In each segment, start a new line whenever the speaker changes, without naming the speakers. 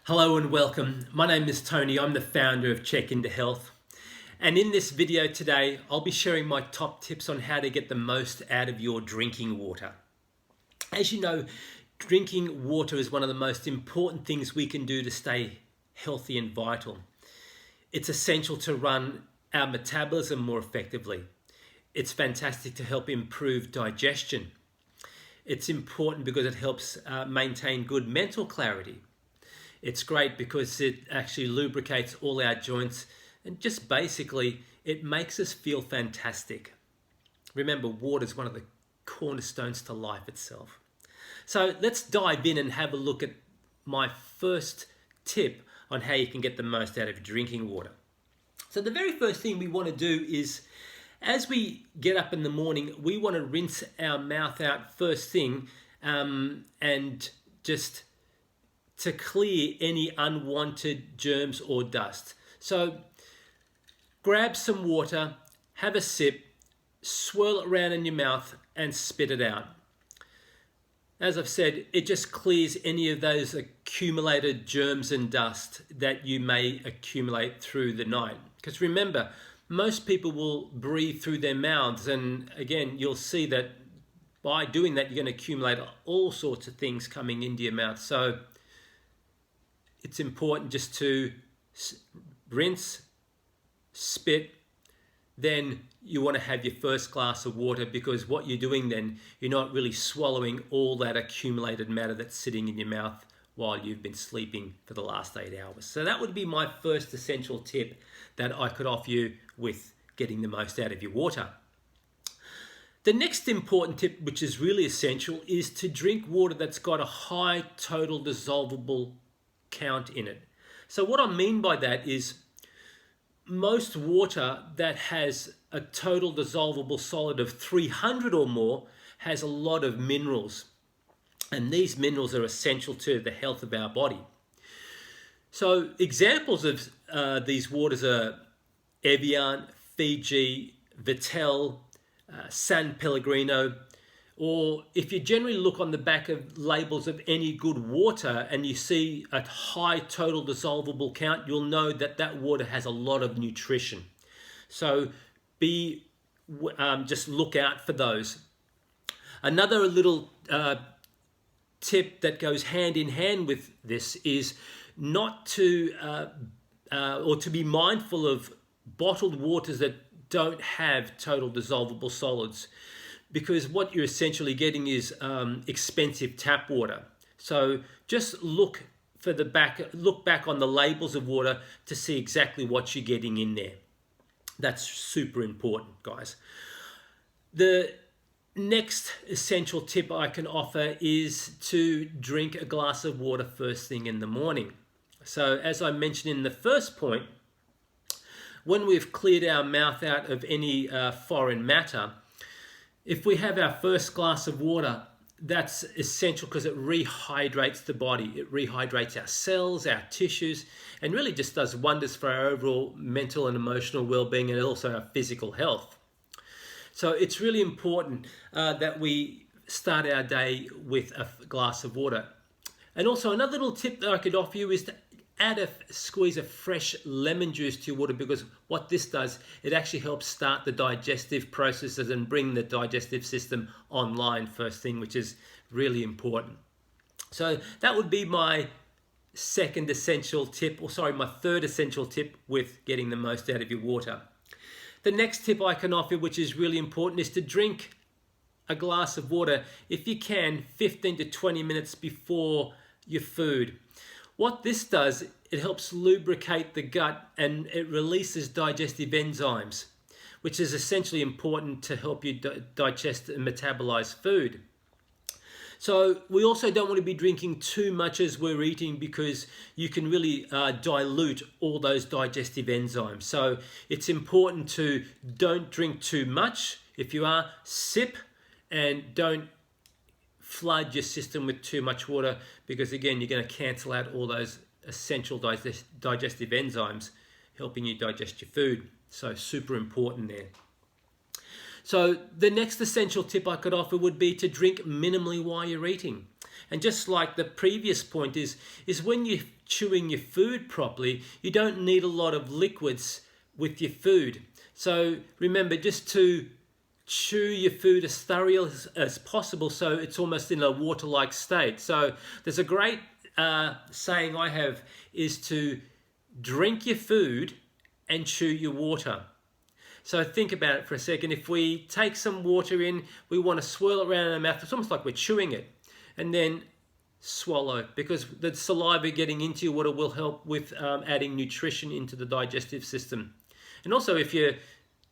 Hello and welcome. My name is Tony. I'm the founder of Check Into Health. And in this video today, I'll be sharing my top tips on how to get the most out of your drinking water. As you know, drinking water is one of the most important things we can do to stay healthy and vital. It's essential to run our metabolism more effectively. It's fantastic to help improve digestion. It's important because it helps maintain good mental clarity. It's great because it actually lubricates all our joints and just basically it makes us feel fantastic. Remember, water is one of the cornerstones to life itself. So let's dive in and have a look at my first tip on how you can get the most out of drinking water. So the very first thing we want to do is, as we get up in the morning, we want to rinse our mouth out first thing and just to clear any unwanted germs or dust. So grab some water, have a sip, swirl it around in your mouth and spit it out. As I've said, it just clears any of those accumulated germs and dust that you may accumulate through the night. Because remember, most people will breathe through their mouths, and again, you'll see that by doing that, you're going to accumulate all sorts of things coming into your mouth. So it's important just to rinse, spit, then you want to have your first glass of water, because what you're doing then, you're not really swallowing all that accumulated matter that's sitting in your mouth while you've been sleeping for the last 8 hours. So that would be my first essential tip that I could offer you with getting the most out of your water. The next important tip, which is really essential, is to drink water that's got a high total dissolvable count in it. So what I mean by that is most water that has a total dissolvable solid of 300 or more has a lot of minerals, and these minerals are essential to the health of our body. So examples of these waters are Evian, Fiji, Vittel, San Pellegrino, or if you generally look on the back of labels of any good water and you see a high total dissolvable count, you'll know that that water has a lot of nutrition. So just look out for those. Another little tip that goes hand in hand with this is not to or to be mindful of bottled waters that don't have total dissolvable solids, because what you're essentially getting is expensive tap water. So just look back on the labels of water to see exactly what you're getting in there. That's super important, guys. The next essential tip I can offer is to drink a glass of water first thing in the morning. So as I mentioned in the first point, when we've cleared our mouth out of any foreign matter, if we have our first glass of water, that's essential because it rehydrates the body. It rehydrates our cells, our tissues, and really just does wonders for our overall mental and emotional well-being, and also our physical health. So it's really important that we start our day with a glass of water. And also another little tip that I could offer you is to add a squeeze of fresh lemon juice to your water, because what this does, it actually helps start the digestive processes and bring the digestive system online first thing, which is really important. So that would be my third essential tip with getting the most out of your water. The next tip I can offer, which is really important, is to drink a glass of water, if you can, 15 to 20 minutes before your food. What this does, it helps lubricate the gut and it releases digestive enzymes, which is essentially important to help you digest and metabolize food. So we also don't want to be drinking too much as we're eating, because you can really dilute all those digestive enzymes. So it's important to don't drink too much. If you are, sip, and don't flood your system with too much water, because again, you're going to cancel out all those essential digestive enzymes helping you digest your food. So super important there. So the next essential tip I could offer would be to drink minimally while you're eating. And just like the previous point is when you're chewing your food properly, you don't need a lot of liquids with your food. So remember just to chew your food as thoroughly as possible so it's almost in a water-like state. So there's a great saying I have is to drink your food and chew your water. So think about it for a second. If we take some water in, we want to swirl it around in our mouth. It's almost like we're chewing it. And then swallow, because the saliva getting into your water will help with adding nutrition into the digestive system. And also if you're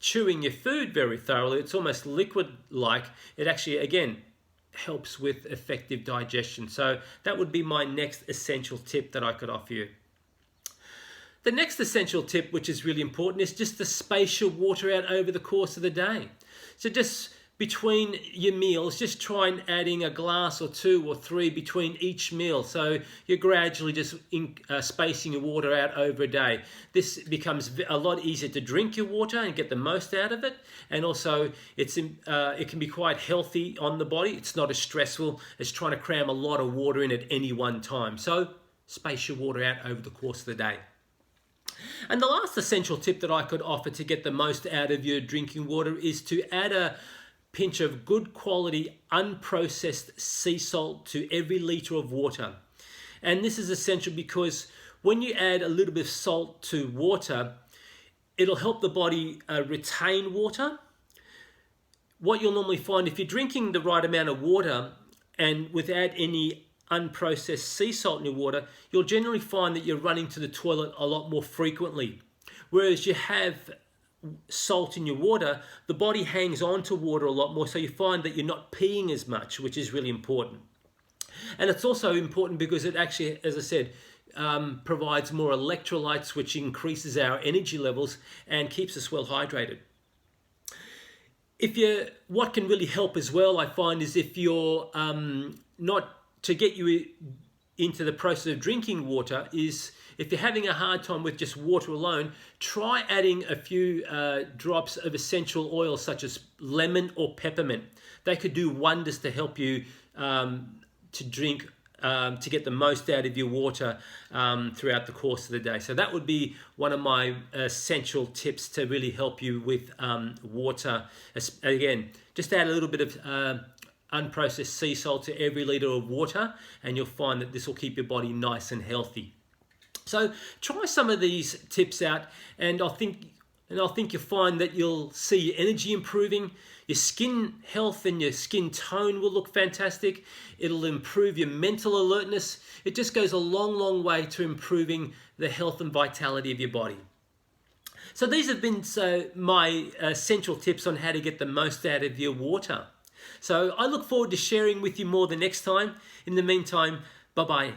chewing your food very thoroughly, it's almost liquid-like. It actually, again, helps with effective digestion. So that would be my next essential tip that I could offer you. The next essential tip, which is really important, is just to space your water out over the course of the day. So just between your meals, just try and adding a glass or 2 or 3 between each meal. So you're gradually just spacing your water out over a day. This becomes a lot easier to drink your water and get the most out of it. And also it can be quite healthy on the body. It's not as stressful as trying to cram a lot of water in at any one time. So space your water out over the course of the day. And the last essential tip that I could offer to get the most out of your drinking water is to add a pinch of good quality unprocessed sea salt to every litre of water. And this is essential because when you add a little bit of salt to water, it'll help the body retain water. What you'll normally find if you're drinking the right amount of water and without any unprocessed sea salt in your water, you'll generally find that you're running to the toilet a lot more frequently. Whereas you have salt in your water, the body hangs on to water a lot more, so you find that you're not peeing as much, which is really important. And it's also important because it actually, as I said, provides more electrolytes, which increases our energy levels and keeps us well hydrated. What can really help as well, I find, is if you're to get you into the process of drinking water, is if you're having a hard time with just water alone, try adding a few drops of essential oils such as lemon or peppermint. They could do wonders to help you to drink, to get the most out of your water throughout the course of the day. So that would be one of my essential tips to really help you with water. Again, just add a little bit of unprocessed sea salt to every litre of water, and you'll find that this will keep your body nice and healthy. So try some of these tips out, and I think you'll find that you'll see your energy improving, your skin health and your skin tone will look fantastic. It'll improve your mental alertness. It just goes a long, long way to improving the health and vitality of your body. So these have been my essential tips on how to get the most out of your water. So I look forward to sharing with you more the next time. In the meantime, bye-bye.